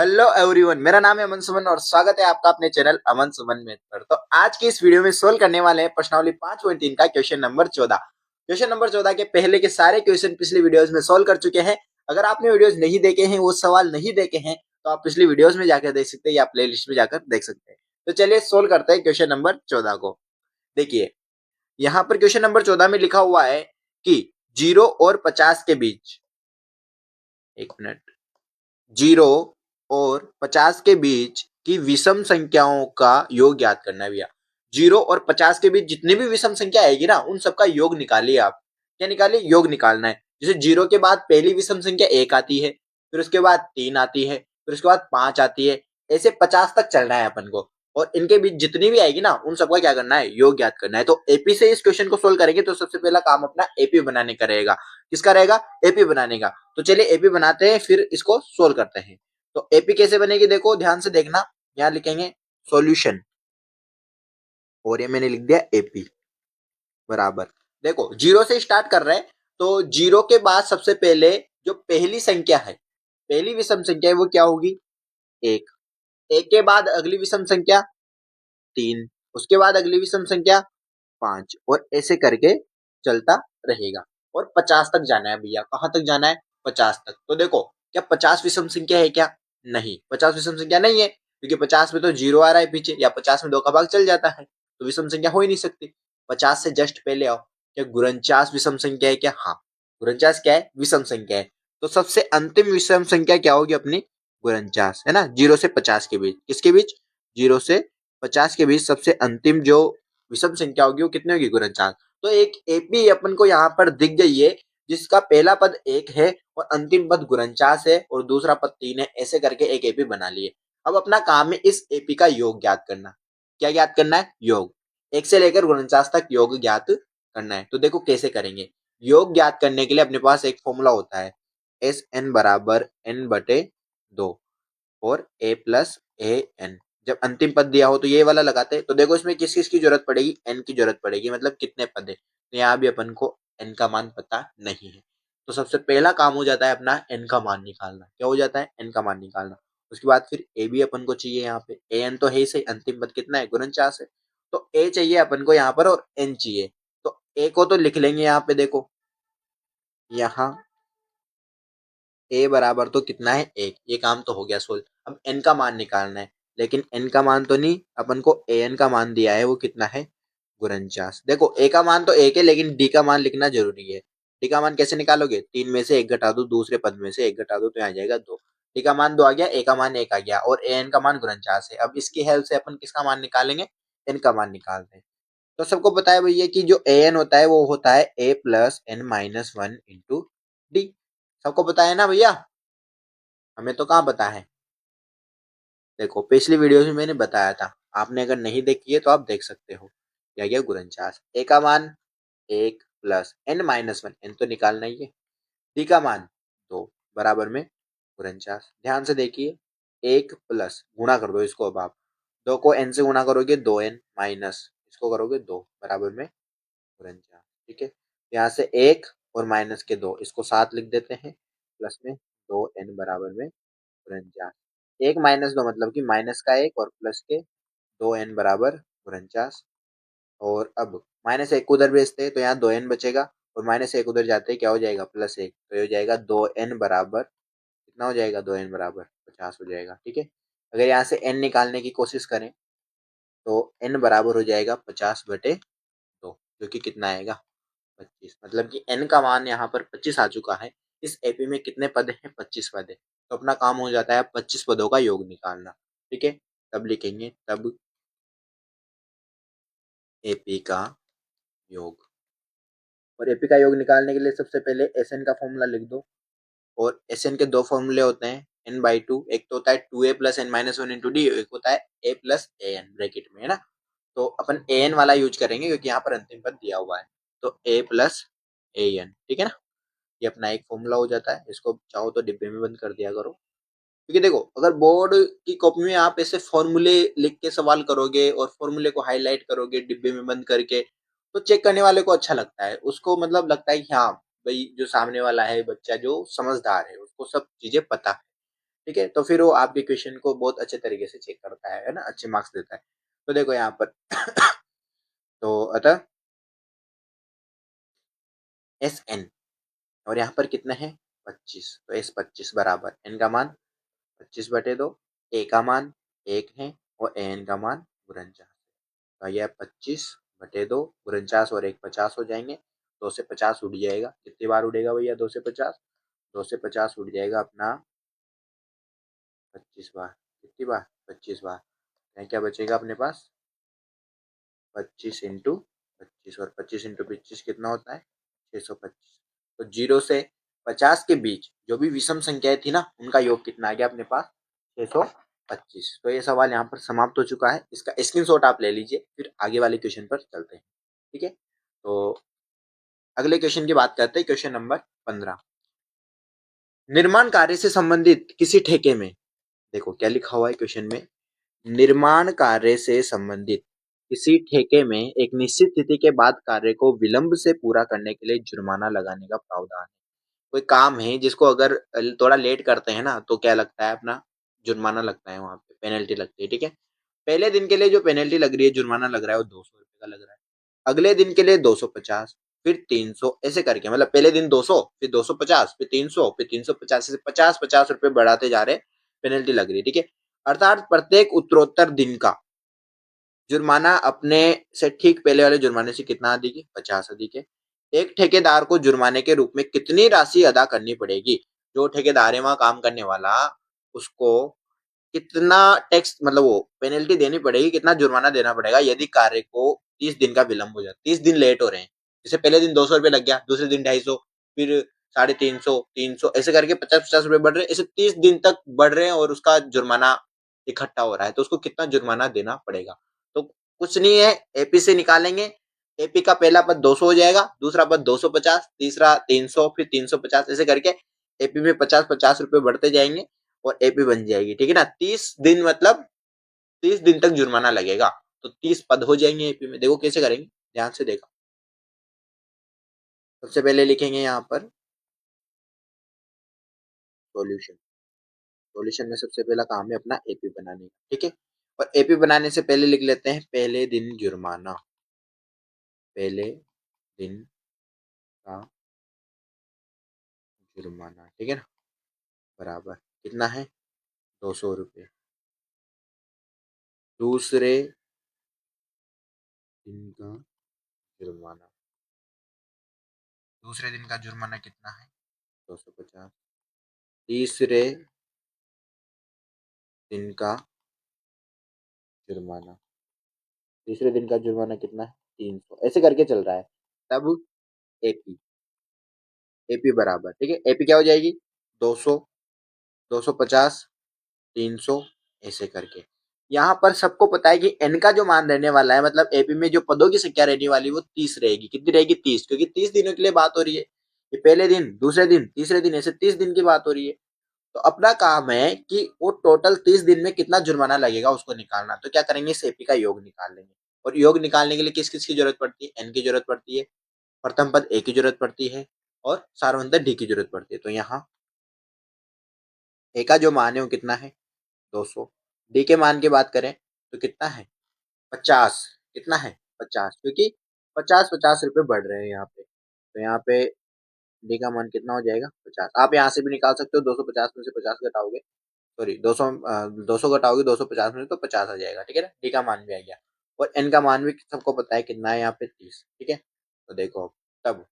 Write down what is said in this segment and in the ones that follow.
Hello everyone, मेरा नाम है अमन सुमन और स्वागत है आपका अपने चैनल अमन सुमन मैथ पर। तो आज की इस वीडियो में सोल्व करने वाले हैं प्रश्नावली 5.3 का क्वेश्चन नंबर 14। क्वेश्चन नंबर 14 के पहले के सारे क्वेश्चन पिछली वीडियोस में सोल्व कर चुके हैं। अगर आपने वीडियोस नहीं देखे हैं, वो सवाल नहीं देखे हैं, तो आप पिछली वीडियोस में जाकर देख सकते हैं या प्ले लिस्ट में जाकर देख सकते हैं। तो चलिए सोल्व करते हैं क्वेश्चन नंबर 14 को। देखिए, यहाँ पर क्वेश्चन नंबर 14 में लिखा हुआ है कि 0 और 50 के बीच, एक मिनट, 0 और 50 के बीच की विषम संख्याओं का योग ज्ञात करना है भैया। 0 और 50 के बीच जितनी भी विषम संख्या आएगी ना, उन सबका योग निकालिए आप। क्या निकालिए? योग निकालना है। जैसे 0 के बाद पहली विषम संख्या 1 आती है, फिर उसके बाद 3 आती है, फिर उसके बाद 5 आती है, ऐसे 50 तक चलना है अपन को। और इनके बीच जितनी भी आएगी ना, उन सबका क्या करना है? योग ज्ञात करना है। तो एपी से इस क्वेश्चन को सोल्व करेंगे तो सबसे पहला काम अपना एपी बनाने का रहेगा। किसका रहेगा? एपी बनाने का। तो चलिए एपी बनाते हैं, फिर इसको सोल्व करते हैं। तो एपी कैसे बनेगी? देखो ध्यान से देखना, यहां लिखेंगे सॉल्यूशन और ये मैंने लिख दिया एपी बराबर। देखो 0 से स्टार्ट कर रहे हैं, तो 0 के बाद सबसे पहले जो पहली संख्या है, पहली विषम संख्या है, वो क्या होगी? 1। 1 के बाद अगली विषम संख्या 3, उसके बाद अगली विषम संख्या 5, और ऐसे करके चलता रहेगा। और 50 तक जाना है भैया। कहां तक जाना है? 50 तक। तो देखो, क्या 50 विषम संख्या है क्या? नहीं, 50 विषम संख्या नहीं है, क्योंकि 50 में तो 0 आ रहा है पीछे, या 50 में 2 का भाग चल जाता है, तो विषम संख्या हो ही नहीं सकती। 50 से जस्ट पहले आओ, क्या 49 विषम संख्या है क्या? हाँ, 49 क्या है? विषम संख्या है। तो सबसे अंतिम विषम संख्या क्या होगी अपनी? 49 है ना। 0 से 50 के बीच, किसके बीच? 0 से 50 के बीच सबसे अंतिम जो विषम संख्या होगी वो कितनी होगी? 49। तो एक एपी अपन को यहाँ पर दिख गई है, जिसका पहला पद 1 है और अंतिम पद 49 है और दूसरा पद 3 है। ऐसे करके एक एपी बना लिए। अब अपना काम है इस एपी का योग ज्ञात करना। क्या ज्ञात करना है? योग। 1 से लेकर 49 तक योग ज्ञात करना है। तो देखो कैसे करेंगे। योग ज्ञात करने के लिए अपने पास एक फॉर्मूला होता है, एस एन बराबर एन बटे 2 और ए प्लस ए एन। जब अंतिम पद दिया हो तो ये वाला लगाते हैं। तो देखो इसमें किस किस की जरूरत पड़ेगी? एन की जरूरत पड़ेगी, मतलब कितने पद है। तो यहाँ भी अपन को एन का मान पता नहीं है, तो सबसे पहला काम हो जाता है अपना एन का मान निकालना। क्या हो जाता है? एन का मान निकालना। उसके बाद फिर ए भी अपन को चाहिए। यहाँ पे ए एन तो है ही सही, अंतिम पद कितना है? 49 है। तो ए चाहिए अपन को यहाँ पर और एन चाहिए। तो ए को तो लिख लेंगे यहाँ पे, देखो यहाँ ए बराबर तो कितना है? 1। ये काम तो हो गया सोल्व। अब एन का मान निकालना है, लेकिन एन का मान तो नहीं, अपन को ए एन का मान दिया है, वो कितना है? 49। देखो ए का मान तो 1 है, लेकिन डी का मान लिखना जरूरी है। डी का मान कैसे निकालोगे? 3 में से 1 घटा दो, दूसरे पद में से 1 घटा दो, तो यहाँ जाएगा 2। डी का मान 2 आ गया, ए का मान 1 आ गया, और ए एन का मान 49 है। अब इसकी हेल्प से अपन किसका मान निकालेंगे? एन का मान निकालते हैं। तो सबको पता है भैया कि जो ए एन होता है वो होता है a plus n minus 1 into d. सबको पता है ना भैया? हमें तो कहाँ पता है। देखो पिछली वीडियो में मैंने बताया था, आपने अगर नहीं देखी है तो आप देख सकते हो। क्या गया? 49। ए का मान 1 प्लस एन माइनस 1, एन तो निकालना ही है। डी का मान 2 बराबर में 49। ध्यान से देखिए, 1 प्लस गुणा कर दो इसको। अब आप 2 को एन से गुणा करोगे 2n माइनस इसको करोगे 2 बराबर में 49। ठीक है, यहाँ से 1 और माइनस के 2, इसको साथ लिख देते हैं, प्लस में 2n बराबर में 49। 1 माइनस 2 मतलब कि माइनस का 1 और प्लस के 2n बराबर 49। और अब माइनस 1 को उधर भेजते हैं तो यहाँ 2n बचेगा, और माइनस 1 उधर जाते हैं क्या हो जाएगा? +1। तो ये हो जाएगा 2n बराबर कितना हो जाएगा? 2n बराबर 50 हो जाएगा। ठीक है, अगर यहाँ से n निकालने की कोशिश करें तो n बराबर हो जाएगा 50/2, जो कि कितना आएगा? 25। मतलब कि n का मान यहाँ पर 25 आ चुका है। इस एपी में कितने पद हैं? 25 पद है। तो अपना काम हो जाता है 25 पदों का योग निकालना। ठीक है, तब लिखेंगे, तब एपी का योग। और एपी का योग निकालने के लिए सबसे पहले एस एन का फॉर्मूला लिख दो। और एस एन के दो फॉर्मूले होते हैं, n/2। एक तो होता है 2a plus n minus 1 into d, एक होता है a plus a n bracket में, है ना। तो अपन ए एन वाला यूज करेंगे क्योंकि यहाँ पर अंतिम पद दिया हुआ है। तो a प्लस ए एन, ठीक है ना। ये अपना एक फॉर्मूला हो जाता है। इसको चाहो तो डिब्बे में बंद कर दिया करो, क्योंकि देखो अगर बोर्ड की कॉपी में आप ऐसे फॉर्मूले लिख के सवाल करोगे और फॉर्मूले को हाईलाइट करोगे डिब्बे में बंद करके, तो चेक करने वाले को अच्छा लगता है। उसको मतलब लगता है कि हाँ भाई, जो सामने वाला है बच्चा जो समझदार है, उसको सब चीजें पता है। ठीक है, तो फिर वो आपके क्वेश्चन को बहुत अच्छे तरीके से चेक करता है ना, अच्छे मार्क्स देता है। तो देखो यहाँ पर तो अतः एस एन, और यहाँ पर कितना है 25, तो एस 25 बराबर एन का मान 25/2, ए का मान 1 है और एन का मान 49। तो यह 25/2 49 और 1 50 हो जाएंगे। 2 से 50 उड़ जाएगा, कितनी बार उड़ेगा भैया 2 से 50? 2 से 50 उड़ जाएगा अपना 25 बार। कितनी बार? 25 बार। यहाँ क्या बचेगा अपने पास? 25 × 25, और 25 × 25 कितना होता है? 625। तो 0 से 50 के बीच जो भी विषम संख्याएं थी ना, उनका योग कितना आ गया अपने पास? 625। तो ये सवाल यहाँ पर समाप्त हो चुका है। इसका स्क्रीनशॉट आप ले लीजिए, फिर आगे वाले क्वेश्चन पर चलते हैं। ठीक है, तो अगले क्वेश्चन की बात करते हैं, क्वेश्चन नंबर 15। निर्माण कार्य से संबंधित किसी ठेके में, देखो क्या लिखा हुआ है क्वेश्चन में, निर्माण कार्य से संबंधित किसी ठेके में एक निश्चित तिथि के बाद कार्य को विलंब से पूरा करने के लिए जुर्माना लगाने का प्रावधान है। कोई काम है जिसको अगर थोड़ा लेट करते हैं ना, तो क्या लगता है अपना? जुर्माना लगता है, वहां पे पेनल्टी लगती है। ठीक है, पहले दिन के लिए जो पेनल्टी लग रही है, जुर्माना लग रहा है, वो 200 रुपए का लग रहा है। अगले दिन के लिए 250, फिर 300, ऐसे करके, मतलब पहले दिन 200, फिर 250, फिर 300, फिर 350, ऐसे 50-50 रुपए बढ़ाते जा रहे, पेनल्टी लग रही है। ठीक है, अर्थात प्रत्येक उत्तरोत्तर दिन का जुर्माना अपने से ठीक पहले वाले जुर्माने से कितना अधिक है? 50 अधिक है। एक ठेकेदार को जुर्माने के रूप में कितनी राशि अदा करनी पड़ेगी? जो ठेकेदार है वहां काम करने वाला, उसको कितना टैक्स, मतलब वो पेनल्टी देनी पड़ेगी, कितना जुर्माना देना पड़ेगा यदि कार्य को 30 दिन का विलंब हो जाए, 30 दिन लेट हो रहे हैं। जैसे पहले दिन 200 रुपये लग गया, दूसरे दिन 250, फिर 350, 300, ऐसे करके 50-50 रुपए बढ़ रहे हैं, ऐसे 30 दिन तक बढ़ रहे हैं और उसका जुर्माना इकट्ठा हो रहा है, तो उसको कितना जुर्माना देना पड़ेगा? तो कुछ नहीं है, एपी से निकालेंगे। एपी का पहला पद 200 हो जाएगा, दूसरा पद 250, तीसरा 300, फिर 350, ऐसे करके एपी में 50-50 रुपए बढ़ते जाएंगे और एपी बन जाएगी। ठीक है ना, 30 दिन मतलब 30 दिन तक जुर्माना लगेगा, तो 30 पद हो जाएंगे एपी में। देखो कैसे करेंगे, ध्यान से देखो। सबसे पहले लिखेंगे यहाँ पर सॉल्यूशन। सॉल्यूशन में सबसे पहला काम है अपना एपी बनाने का। ठीक है, और एपी बनाने से पहले लिख लेते हैं पहले दिन जुर्माना। पहले दिन का जुर्माना, ठीक है ना, बराबर कितना है? 200 रुपये। दूसरे दिन का जुर्माना, दूसरे दिन का जुर्माना कितना है? 250। तीसरे दिन का जुर्माना, तीसरे दिन का जुर्माना कितना है? 300, ऐसे करके चल रहा है। तब एपी, एपी बराबर, ठीक है, एपी क्या हो जाएगी? 200, 250, 300, ऐसे करके। यहाँ पर सबको पता है कि एन का जो मान रहने वाला है, मतलब एपी में जो पदों की संख्या रहने वाली है, वो 30 रहेगी। कितनी रहेगी? 30, क्योंकि 30 दिनों के लिए बात हो रही है। ये पहले दिन, दूसरे दिन, तीसरे दिन, ऐसे 30 दिन की बात हो रही है। तो अपना काम है कि वो टोटल 30 दिन में कितना जुर्माना लगेगा उसको निकालना। तो क्या करेंगे, इस एपी का योग निकाल लेंगे। और योग निकालने के लिए किस किस की जरूरत पड़ती है? एन की जरूरत पड़ती है, प्रथम पद ए की जरूरत पड़ती है, और सारवंतर डी की जरूरत पड़ती है। तो यहाँ ए का जो मान है वो कितना है? 200। डी के मान की बात करें तो कितना है? 50। कितना है? 50, क्योंकि 50-50 रुपए बढ़ रहे हैं यहाँ पे। तो यहाँ पे डी का मान कितना हो जाएगा? 50। आप यहाँ से भी निकाल सकते हो, 250 में से 50 घटाओगे, सॉरी 200 घटाओगे 250 में से, तो 50 आ जाएगा। ठीक है ना, डी का मान भी आ गया। और एन का मान भी सबको पता है कितना है यहाँ पे, 30। ठीक है, तो देखो तब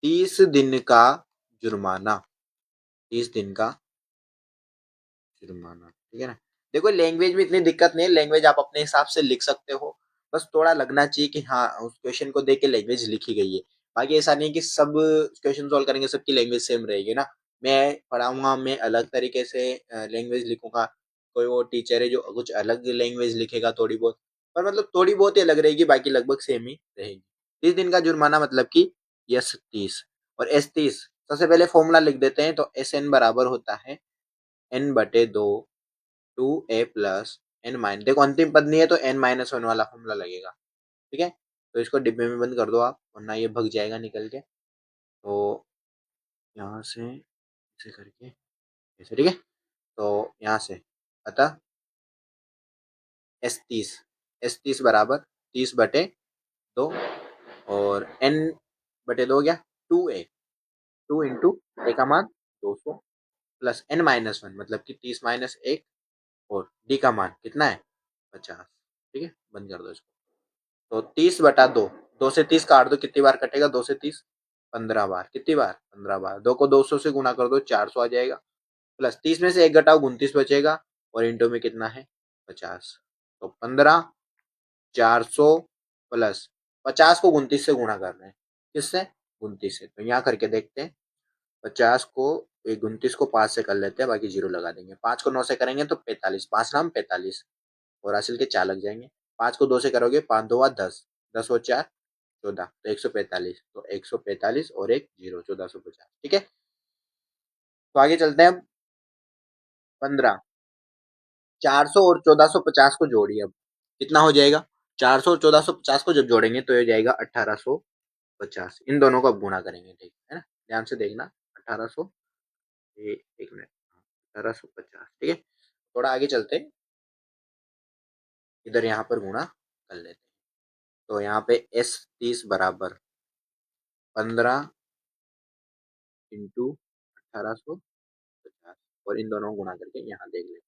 30 दिन का जुर्माना, 30 दिन का जुर्माना, ठीक है ना। देखो लैंग्वेज में इतनी दिक्कत नहीं है, लैंग्वेज आप अपने हिसाब से लिख सकते हो, बस थोड़ा लगना चाहिए कि हाँ उस क्वेश्चन को देख के लैंग्वेज लिखी गई है। बाकी ऐसा नहीं कि सब क्वेश्चन सॉल्व करेंगे सबकी लैंग्वेज सेम रहेगी ना। मैं पढ़ाऊंगा, मैं अलग तरीके से लैंग्वेज लिखूंगा, कोई वो टीचर है जो कुछ अलग लैंग्वेज लिखेगा थोड़ी बहुत, पर मतलब थोड़ी बहुत ही अलग रहेगी, बाकी लगभग सेम ही रहेगी। 30 दिन का जुर्माना मतलब कि यस 30, और एस 30। सबसे पहले फॉर्मूला लिख देते हैं, तो एस एन बराबर होता है n/2 2a+ n माइनस, देखो अंतिम पद नहीं है तो n-1 वाला फॉर्मूला लगेगा। ठीक है, तो इसको डिब्बे में बंद कर दो आप, वरना ये भग जाएगा निकल के। तो यहाँ से ऐसे करके ऐसे, ठीक है। तो यहाँ से अतः एस 30 बराबर 30/2, और एन बटे 2 गया 2a, 2 इंटू ए का मान 200 प्लस एन माइनस वन, मतलब कि 30 - 1, और डी का मान कितना है 50, ठीक है। बंद कर दो इसको। तो 30/2, 2 से 30 काट दो, कितनी बार कटेगा 2 से 30, 15 बार। कितनी बार 15 बार। 2 को 200 से गुना कर दो, 400 आ जाएगा, प्लस 30 में से 1 घटाओ, 29 बचेगा, और इंटू में कितना है 50। तो 15, 400 प्लस 50 को 29 से गुणा कर रहे हैं, किससे 29 से। तो यहाँ करके देखते हैं। 50 को 29 को 5 से कर लेते हैं, बाकी जीरो लगा देंगे। 5 को 9 से करेंगे तो 45, 5 नाम 45, और हासिल के 4 लग जाएंगे। 5 को 2 से करोगे 5 2 10, 10 और 4 14, तो 145, तो 145 और एक जीरो 1450, ठीक है। तो आगे चलते हैं अब। 15, 400 और 1450 को जोड़िए। अब कितना हो जाएगा, 400 और 1450 को जब जोड़ेंगे तो ये जाएगा 1850। इन दोनों को अब गुणा करेंगे, ठीक है ना, ध्यान से देखना। 1800, ये एक मिनट, 1850, ठीक है। थोड़ा आगे चलते हैं, इधर यहाँ पर गुणा कर लेते हैं। तो यहाँ पे S30 बराबर 15 इंटू 1850, और इन दोनों को गुणा करके यहाँ देख लेते हैं।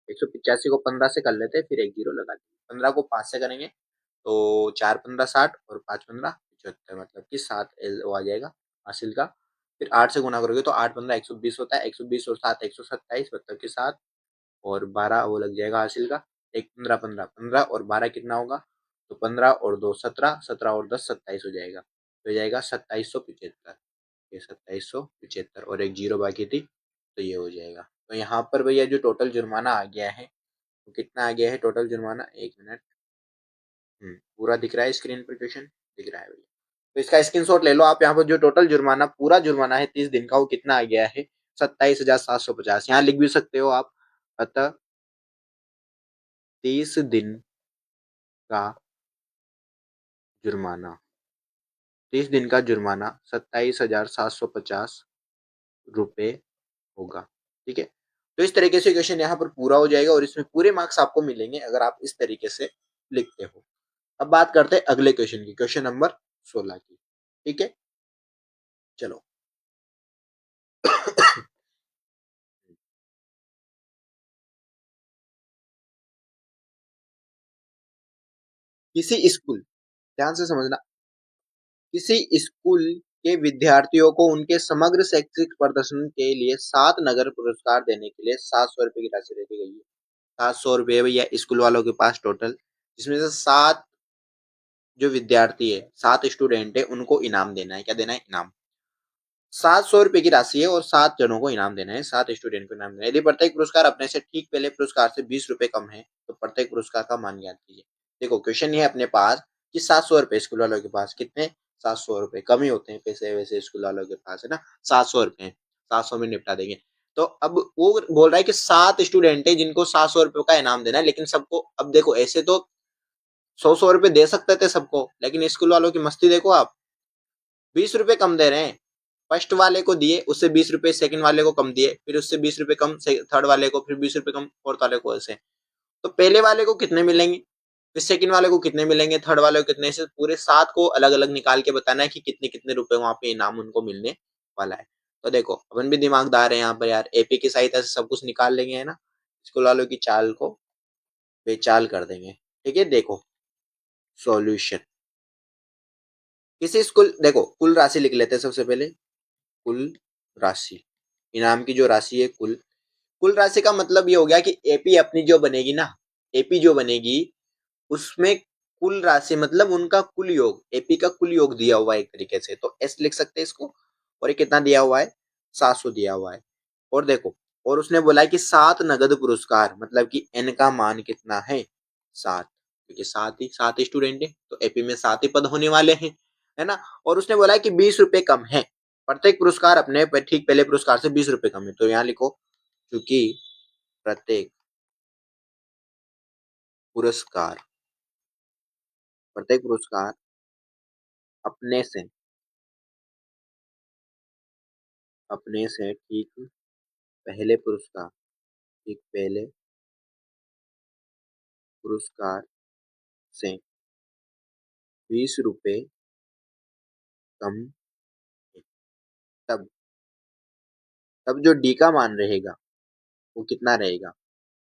185 को 15 से कर लेते हैं, फिर एक जीरो लगा देंगे। 15 को 5 से करेंगे तो 4 15 60, और 5 15 75, मतलब कि 7 वो आ जाएगा हासिल का। फिर 8 से गुना करोगे तो 8 15 120 होता है, 120 और 7 127, मतलब कि 7, और 12 वो लग जाएगा हासिल का। एक 15 15 15 और 12 कितना होगा, तो 15 और 2 17, 17 और 10 27 हो जाएगा, तो जाएगा 2775। ये 2775, और एक जीरो बाकी थी, तो ये हो जाएगा। तो यहाँ पर भैया जो टोटल जुर्माना आ गया है, तो कितना आ गया है टोटल जुर्माना, एक मिनट। पूरा दिख रहा है स्क्रीन पर क्वेश्चन, दिख रहा है भैया। तो इसका स्क्रीनशॉट ले लो आप। यहाँ पर जो टोटल जुर्माना, पूरा जुर्माना है 30 दिन का, वो कितना आ गया है 27,750। यहाँ लिख भी सकते हो आप। अतः 30 दिन का जुर्माना, 30 दिन का जुर्माना 27,750 रुपए होगा, ठीक है। तो इस तरीके से क्वेश्चन यहाँ पर पूरा हो जाएगा, और इसमें पूरे मार्क्स आपको मिलेंगे अगर आप इस तरीके से लिखते हो। अब बात करते हैं अगले क्वेश्चन की, क्वेश्चन नंबर 16 की, ठीक है। चलो। किसी स्कूल, ध्यान से समझना, किसी स्कूल के विद्यार्थियों को उनके समग्र शैक्षिक प्रदर्शन के लिए 7 नगद पुरस्कार देने के लिए 700 रुपए की राशि रखी गई है। 700 रुपए भैया स्कूल वालों के पास टोटल, जिसमें से 7 जो विद्यार्थी है, 7 स्टूडेंट है, उनको इनाम देना है। क्या देना है, इनाम। 700 रुपए की राशि है, और 7 जनों को इनाम देना है, 7 स्टूडेंट को इनाम देना है। यदि प्रत्येक पुरस्कार अपने से ठीक पहले पुरस्कार से 20 रुपए कम है, तो प्रत्येक पुरस्कार का मान ज्ञात कीजिए। देखो क्वेश्चन ये है अपने पास कि 700 रुपए स्कूल वालों के पास कितने, 700 रुपए कम ही होते हैं पैसे वैसे स्कूल वालों के पास, है ना। 700 रुपए, 700 में निपटा देंगे। तो अब वो बोल रहा है कि 7 स्टूडेंट है जिनको 700 रुपए का इनाम देना है, लेकिन सबको, अब देखो ऐसे तो 100 100 रुपए दे सकते थे सबको, लेकिन स्कूल वालों की मस्ती देखो आप, 20 रुपए कम दे रहे हैं। फर्स्ट वाले को दिए, उससे 20 रुपए सेकंड वाले को कम दिए, फिर उससे 20 रुपए कम थर्ड वाले को, फिर 20 रुपए कम फोर्थ वाले को, ऐसे। तो पहले वाले को कितने मिलेंगे, फिर सेकंड वाले को कितने मिलेंगे, थर्ड वाले को कितने, से पूरे 7 को अलग अलग निकाल के बताना है कि कितने कितने रुपए वहां पे इनाम उनको मिलने वाला है। तो देखो अपन भी दिमागदार है यहाँ पर यार, एपी की सहायता से सब कुछ निकाल लेंगे, है ना। स्कूल वालों की चाल को बेचाल कर देंगे, ठीक है। देखो सॉल्यूशन, किसी स्कूल, देखो कुल राशि लिख लेते हैं सबसे पहले। कुल राशि, इनाम की जो राशि है, कुल कुल राशि का मतलब ये हो गया कि एपी अपनी जो बनेगी ना, एपी जो बनेगी उसमें कुल राशि मतलब उनका कुल योग, एपी का कुल योग दिया हुआ है एक तरीके से, तो एस लिख सकते हैं इसको। और ये कितना दिया हुआ है, 700 दिया हुआ है। और देखो, और उसने बोला है कि 7 नगद पुरस्कार, मतलब कि एन का मान कितना है 7, क्योंकि 7 स्टूडेंट है, तो एपी में 7 ही पद होने वाले हैं, है ना। और उसने बोला है कि 20 रुपए कम है, प्रत्येक पुरस्कार अपने ठीक पहले पुरस्कार से 20 रुपए कम है, तो यहाँ लिखो क्योंकि प्रत्येक पुरस्कार, प्रत्येक पुरस्कार अपने से अपने से ठीक पहले पुरस्कार, ठीक पहले पुरस्कार से 20 रुपए कम है। तब तब जो डी का मान रहेगा वो कितना रहेगा?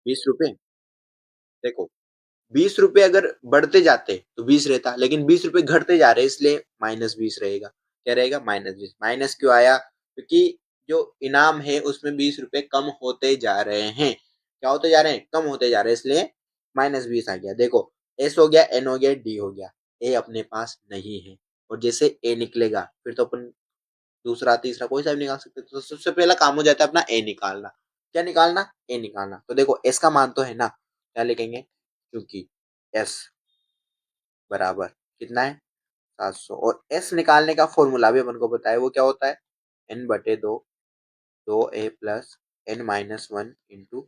20 रुपए। देखो, 20 रुपए अगर बढ़ते जाते तो 20 रहता, लेकिन 20 रुपए घटते जा रहे इसलिए -20 रहेगा। क्या रहेगा? -20। माइनस क्यों आया? क्योंकि जो इनाम है उसमें 20 रुपए कम होते जा रहे हैं। क्या होते जा रहे हैं? कम होते जा रहे हैं, इसलिए -20 आ गया। देखो, एस हो गया, एन हो गया, डी हो गया, ए अपने पास नहीं है। और जैसे ए निकलेगा फिर तो अपन दूसरा तीसरा कोई सा भी निकाल सकते हैं। तो सबसे पहला काम हो जाता है अपना ए निकालना। क्या निकालना? ए निकालना। तो देखो, एस का मान तो है ना, क्या लिखेंगे? क्योंकि एस बराबर कितना है? 700। और एस निकालने का फॉर्मूला भी अपन को पता है, वो क्या होता है? एन बटे दो, 2a plus n minus one into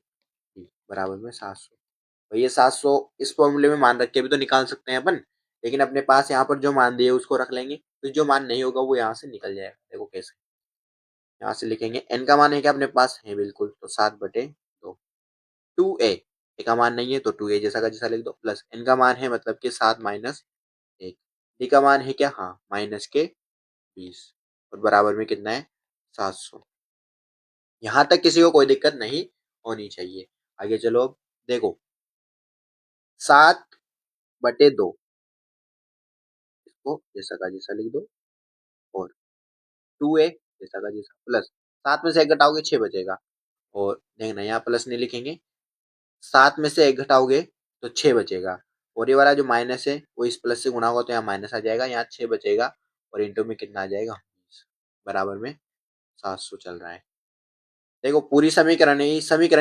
d बराबर में 700। तो ये 700 इस फॉर्मूले में मान रख के भी तो निकाल सकते हैं अपन, लेकिन अपने पास यहाँ पर जो मान दिए उसको रख लेंगे, तो जो मान नहीं होगा वो यहाँ से निकल जाएगा। देखो कैसे, यहाँ से लिखेंगे एन का मान है क्या अपने पास? है बिल्कुल, तो 7/2। 2a, ए का मान नहीं है तो 2a जैसा का जैसा लिख दो, प्लस एन का मान है मतलब कि 7 - 1। डी का मान है क्या? हाँ, -20। और बराबर में कितना है? 700। यहाँ तक किसी को कोई दिक्कत नहीं होनी चाहिए। आगे चलो, अब देखो, 7/2 इसको जैसा का जैसा लिख दो, और 2a जैसा का जैसा, प्लस 7 में से 1 घटाओगे 6 बचेगा। और देखना, यहाँ प्लस नहीं लिखेंगे, 7 में से 1 घटाओगे तो 6 बचेगा। और ये वाला जो माइनस है वो इस प्लस से गुणा होगा तो यहाँ माइनस आ जाएगा, यहाँ 6 बचेगा। और इंटू में कितना आ जाएगा? 19। बराबर में 700 चल रहा है। देखो, पूरी समीकरण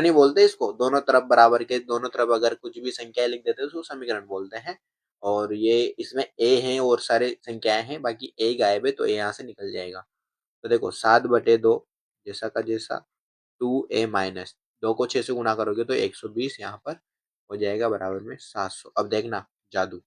ही बोलते हैं इसको। दोनों तरफ बराबर के, दोनों तरफ अगर कुछ भी संख्याएं लिख देते हैं तो उसको समीकरण बोलते हैं। और ये इसमें ए है और सारे संख्याएं हैं, बाकी ए गायब है तो ए यहाँ से निकल जाएगा। तो देखो, 7/2 जैसा का जैसा, 2a माइनस 2 को 6 से गुणा करोगे तो 120 यहाँ पर हो जाएगा बराबर में 700। अब देखना जादू,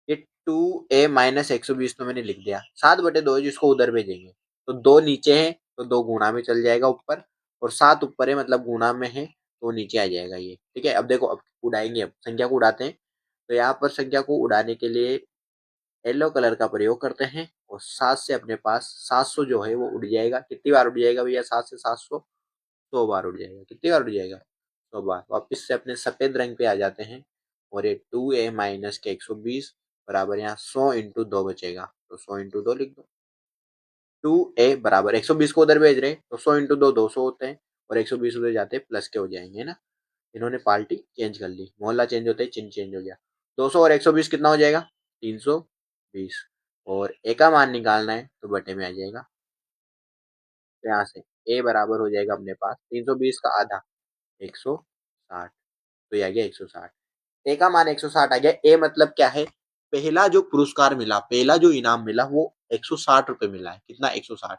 ये 2a - 120 तो मैंने लिख दिया। 7/2 जिसको उधर भेजेंगे तो 2 नीचे है तो 2 गुणा में चल जाएगा ऊपर, और 7 ऊपर है मतलब गुणा में है तो नीचे आ जाएगा ये। ठीक है, अब देखो, अब उड़ाएंगे, अब संख्या को उड़ाते हैं। तो यहाँ पर संख्या को उड़ाने के लिए येलो कलर का प्रयोग करते हैं, और 7 से अपने पास 700 जो है वो उड़ जाएगा। कितनी बार उड़ जाएगा भैया? 7 से 700 100 बार उड़ जाएगा। कितनी बार उड़ जाएगा? 100 बार। वापिस से अपने सफेद रंग पे आ जाते हैं, और ये 2a माइनस के 120 बराबर यहाँ 100 इंटू 2 बचेगा, तो 100 इंटू 2 लिख दो। 2a बराबर 120 को उधर भेज रहे हैं तो 100 इंटू 2 200 होते हैं, और 120 उधर जाते हैं प्लस के हो जाएंगे, है ना। इन्होंने पार्टी चेंज कर ली, मोहल्ला चेंज होते ही चिन्ह चेंज हो गया। 200 और 120 कितना हो जाएगा? 320। और ए का मान निकालना है तो बटे में आ जाएगा। तो यहाँ से ए बराबर हो जाएगा अपने पास 320 का आधा, 160। तो ये आ गया 160। ए का मान 160 आ गया। ए मतलब क्या है? पहला जो पुरस्कार मिला, पहला जो इनाम मिला वो 160 रुपए मिला है। कितना? 160।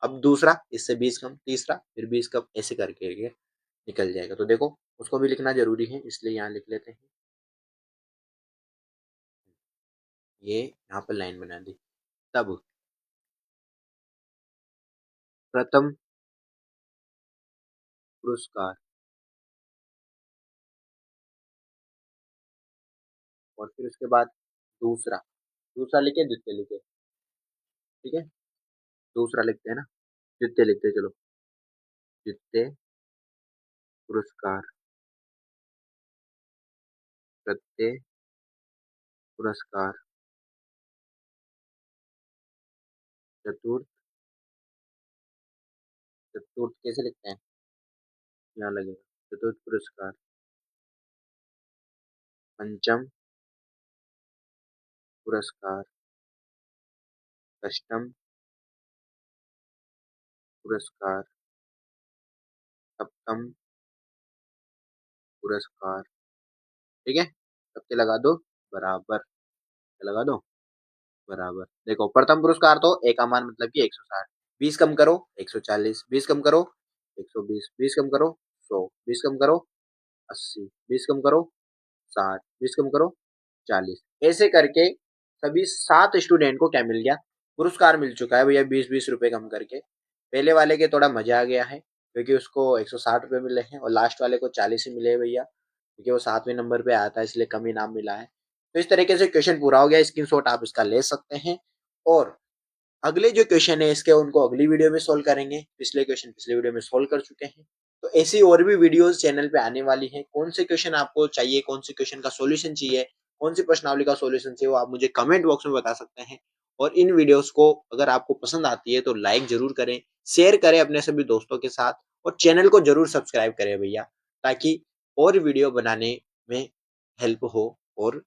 अब दूसरा इससे 20 कम, तीसरा फिर 20 कम, ऐसे करके ये निकल जाएगा। तो देखो, उसको भी लिखना जरूरी है इसलिए यहाँ लिख लेते हैं। ये यहाँ पर लाइन बना दी। तब प्रथम पुरस्कार, और फिर उसके बाद दूसरा, दूसरा लिखे द्वितीय लिखे? ठीक है, दूसरा लिखते हैं ना, द्वितीय लिखते हैं, चलो। द्वितीय पुरस्कार, तृतीय पुरस्कार, चतुर्थ, चतुर्थ कैसे लिखते हैं? यहाँ लगेगा चतुर्थ पुरस्कार, पंचम पुरस्कार, अष्टम पुरस्कार, सप्तम पुरस्कार। ठीक है, सबके लगा दो बराबर। लगा दो बराबर। देखो, प्रथम पुरस्कार तो ए का मान मतलब कि 160, 20 कम करो 140, 20 कम करो 120, 20 कम करो 100, 20 कम करो 80, 20 कम करो 60, 20 कम करो 40। ऐसे करके सभी 7 स्टूडेंट को क्या मिल गया? पुरस्कार मिल चुका है भैया, 20-20 रुपए कम करके। पहले वाले के थोड़ा मजा आ गया है क्योंकि उसको 160 रुपये मिले हैं और लास्ट वाले को 40 ही मिले हैं भैया, क्योंकि वो 7वें नंबर पे आया था इसलिए कम इनाम मिला है। तो इस तरीके से क्वेश्चन पूरा हो गया, स्क्रीनशॉट आप इसका ले सकते हैं। और अगले जो क्वेश्चन है इसके उनको अगली वीडियो में सोल्व करेंगे। पिछले क्वेश्चन पिछले वीडियो में सोल्व कर चुके हैं। तो ऐसी और भी वीडियोस चैनल पे आने वाली हैं। कौन से क्वेश्चन आपको चाहिए, कौन से क्वेश्चन का सॉल्यूशन चाहिए, कौन सी प्रश्नावली का सॉल्यूशन चाहिए, वो आप मुझे कमेंट बॉक्स में बता सकते हैं। और इन वीडियोस को अगर आपको पसंद आती है तो लाइक जरूर करें, शेयर करें अपने सभी दोस्तों के साथ और चैनल को जरूर सब्सक्राइब करें भैया, ताकि और वीडियो बनाने में हेल्प हो। और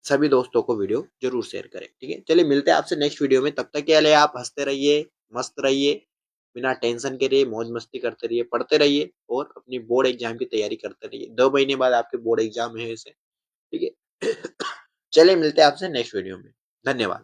सभी दोस्तों को वीडियो जरूर शेयर करें। ठीक है, चलिए मिलते हैं आपसे नेक्स्ट वीडियो में। तब तक के लिए आप हंसते रहिए, मस्त रहिए, बिना टेंशन के रहिए, मौज मस्ती करते रहिए, पढ़ते रहिए और अपनी बोर्ड एग्जाम की तैयारी करते रहिए। 2 महीने बाद आपके बोर्ड एग्जाम है वैसे। ठीक है चलिए मिलते हैं आपसे नेक्स्ट वीडियो में। धन्यवाद।